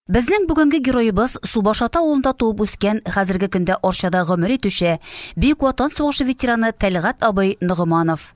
Безнең бүгенге героебыз Субашата авылында туып үскән, хәзерге көндә Орчада гомер итүче Бөек Ватан сугышы ветераны Тәлгать абый Ногыманов.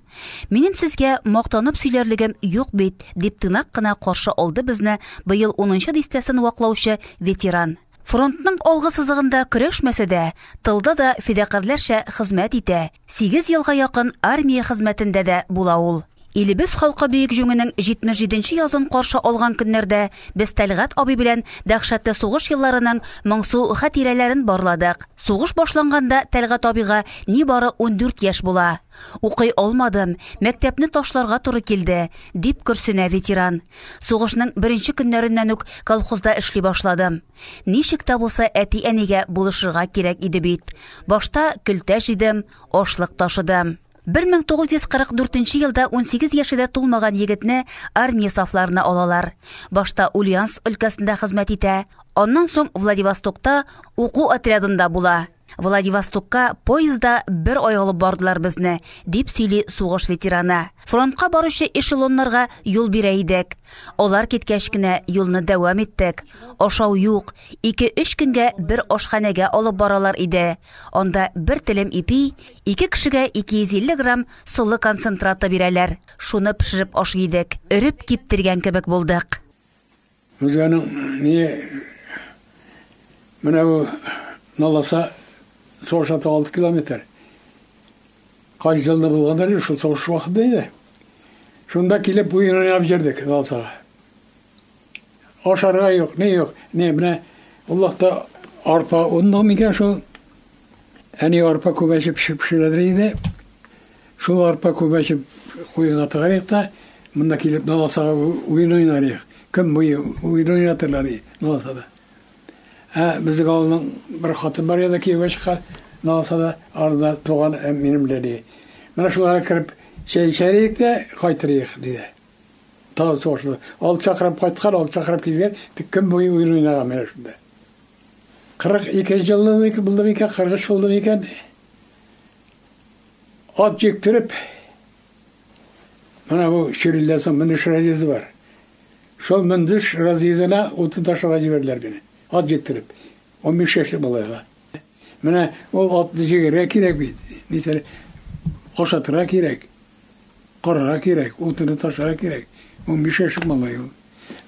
Минем сезгә мактанып сөйләрлегем юк бит, дип тынак кына каршы алды безне быел 10нчы дистәсен ваклаучы ветеран. Фронтның алгы сызыгында көрәшмәсә дә, тылда да фидакарларча хезмәт итә. 8 елга якын армия хезмәтендә дә була ул. Илебез халкы бөек җиңүнең 77нче язын каршы алган көннәрдә без Тәлгать абый белән дәһшәтле сугыш елларының моңсу хатирәләрен барладык. Сугыш башланганда Тәлгать абыйга нибары 14 яшь була. Укый алмадым, мәктәпне ташларга туры килде, дип көрсенә ветеран. Сугышның беренче көннәреннән үк колхозда эшли башладым. Ничек тә булса әти-әнигә булышырга кирәк иде бит. Башта көлтә җидем, ашлык ташыдым. 1944 елда 18 яшендә тулмаган егетне армия сафларына алалар. Башта Ульяновск өлкәсендә хезмәт итә, аннан соң Владивостокта уку отрядында була. Владивостокка поездда бер ай алып бардылар безне, дип сөйли сугыш ветераны. Фронтка баручы эшелоннарга юл бирә идек. Алар киткәч кенә юлны дәвам иттек. Ашау юк, 2-3 көнгә бер ашханәгә алып баралар иде. Анда бер телем ипи, 2 кешегә 250 грамм сулы концентраты бирәләр. Шуны пешереп ашый идек. Өреп киптергән кебек булдык. Үзенең менә бу наласа Soğuşata 6 kilometre. Kaç yılda bulganlar şu soğuş vaxtıydı. Şunda kilip bu oynayıp jirdik dalsağa. Aşarığa yok, ne yok. Ne bine Allah'ta arpa ondan mı şu hani arpa kubeşip pişirilirdi. Şu arpa kubeşip kuyuna tıkarıyık da bunda kilip dalsağa oyun oynarıyık. Kim bu oyun oynatırlar dalsada. Bizde kalan bir hatun var ya da ki başka nasada arada doğan benimleri. Ben şunlara kirip şeriyik de kaytırıyık diye. Tabi soğuştu. Al çakrap kaytkar, al çakrap gider. Kim bu oyun oynayan ben şunda. 42 yıllık buldum iken, 43 buldum iken at çektirip bana bu şiirler son mınış raziyesi var. Şu mınış raziyesine 30 taş razı verdiler beni. At çektirip 15 yaşlı balığa. Bana o at dişe kirek bir. Nitelik koşatıra kirek. Karara kirek. Otunu taşara kirek. 15 yaşlı balığa.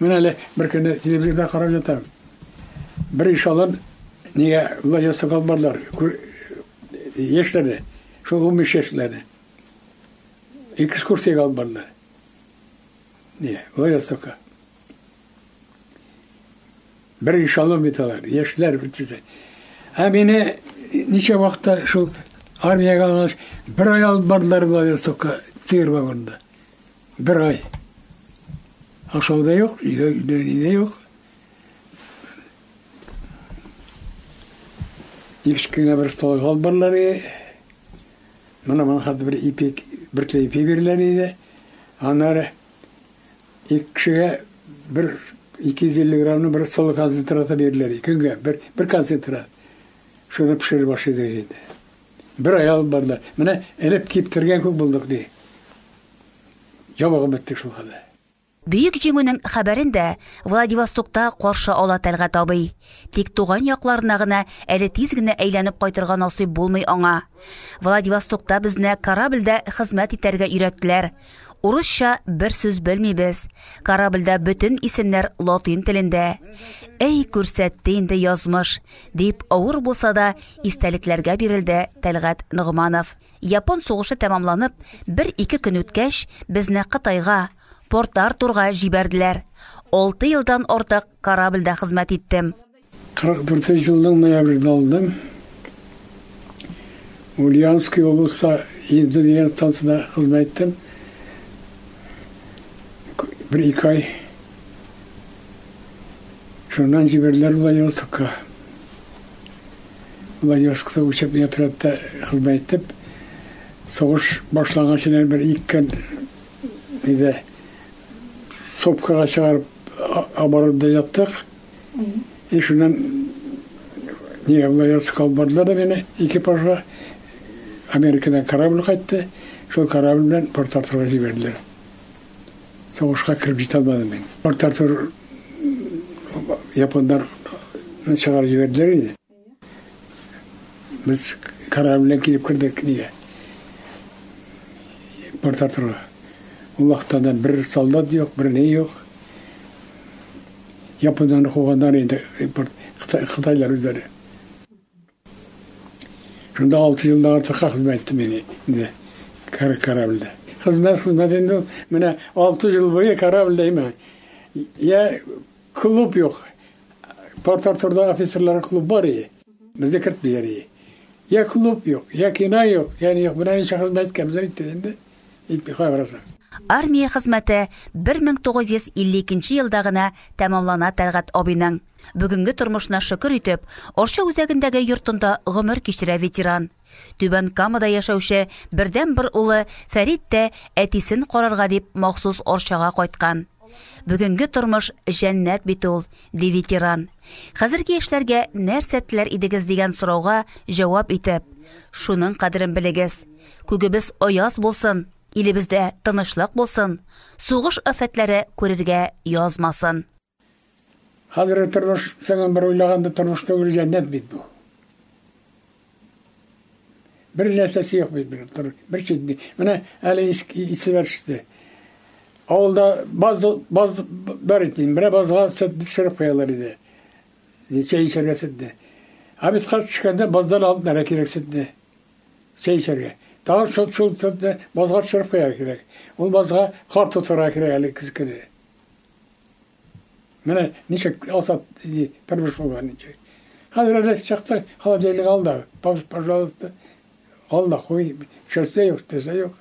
Bana öyle bir kere televizyonda kararlatam. Bir iş alın. Niye Vladivostok albarlar. Yaşları. Şu 15 yaşları. Ekskursiya albarlar. Niye? Vladivostok'a. Bir inşallah bitalar, yaşlılar bitirse. Beni nice vakta şu armaya kalmış, bir ay alıp bardılar Vladivostok'a, sığır vagonunda. Bir ay. Aşağıda yok, de yok. İkişkine bir stol kalbarları, bana hatta bir ipek, bir tane ipi verirleriydi. Onları ilk kişiye bir 250 gramlı bir sulu konsentratı verirler. Günge bir konsentrat. Şunu pişirip başlaydı. Bir ay alıp bardılar. Bana elip kiptirgen kök bulduk diye. Cevabı bittik şu kadar. Büyük җиңүнең хәбәрен дә Владивостокта каршы ала Тәлгать абый. Тик туган якларына гына әле тиз генә әйләнеп кайтырга насыйп булмый аңа. Владивостокта безне корабльдә хезмәт итәргә өйрәттеләр. Урысча бер сүз белмибез. Корабльдә бөтен исемнәр латин телендә. Әй күрсәтте инде язмыш, дип авыр булса да истәлекләргә бирелде Тәлгать Ногыманов. Япон сугышы тәмамланып, 1-2 көн үткәч, безне Кытайга Порт-Артурга җибәрделәр. 6 елдан артык корабльдә хезмәт иттем. 44 елның ноябрьдә алдым. Ульяновск облысы инженер станциясында хезмәт иттем. 1-2 ay. Şundan җибәрделәр Владивостокка. Владивостокта учебный отрядта хезмәт итеп, сугыш башланганчан bir 2 көн иде. Sopkağa çağırıp abarıda yattık. Şundan niye Vladivostok albardılar da beni. Ekipajla Amerika'dan karabil kayıttı. Şu karabilden Port-Artur'a verdiler. Soğuşka kirip jitalmadım ben. Port-Artur Japonlar çıkarıp verdiler idi. Biz karabile girip kirdik niye? Port Artur'a. O vaxtda da bir soldat yok, bir ne yok. Japonlar koğanlar idi Xitaylar üzeri. Şunda 6 yılda artık hizmet ettim beni. Karabilde. Hizmet edildi. Mene 6 yıl boyu Karabil'deyim ben. Ya kulüp yok. Port Artur'da ofisörlerin kulüp var ya. Bizde 40 bir yeri. Ya kulüp yok, ya kina yok. Yani yok. Buna hiç hizmet etmezler dedi. İlk bir haberasa. Армия хезмәте 1952 елда гына тәмамлана Тәлгать абыйның. Бүгенге тормышына шөкер итеп, Орча үзәгендәге йортында гомер кичерә ветеран. Түбән Камада яшәүче бердән-бер улы Фәрит тә әтисен карарга дип махсус Орчага кайткан. Бүгенге тормыш җәннәт бит ул, ди ветеран. Хәзерге яшьләргә нәрсә теләр идегез дигән сорауга җавап итеп, шуның кадерен белегез. Күгебез аяз булсын, илебездә тынычлык булсын, сугыш афәтләре күрергә язмасын. Хәзер тормыш, сәгән бер уйлаганда тормыш түгел җәннәт бит бу. Бер нәрсәсе юк бит бер şey. Менә әле исебәрсте. Авылда баз бар иде. Бер базга төшереп куялар иде. Чәй içәргә сетте. Абис кат чыкканда баздан алып нәрә кирәк сетте. Чәй içәргә. Тагын шул базга төшереп куярга кирәк. Ул базга кар тотарга кирәк әле кызкыды. Менә ничек асат тормыш булган ничек. Хәзер әле чакта холодильник алды. Пожалуйста. Алла куй. Шерсте юк, тесе юк.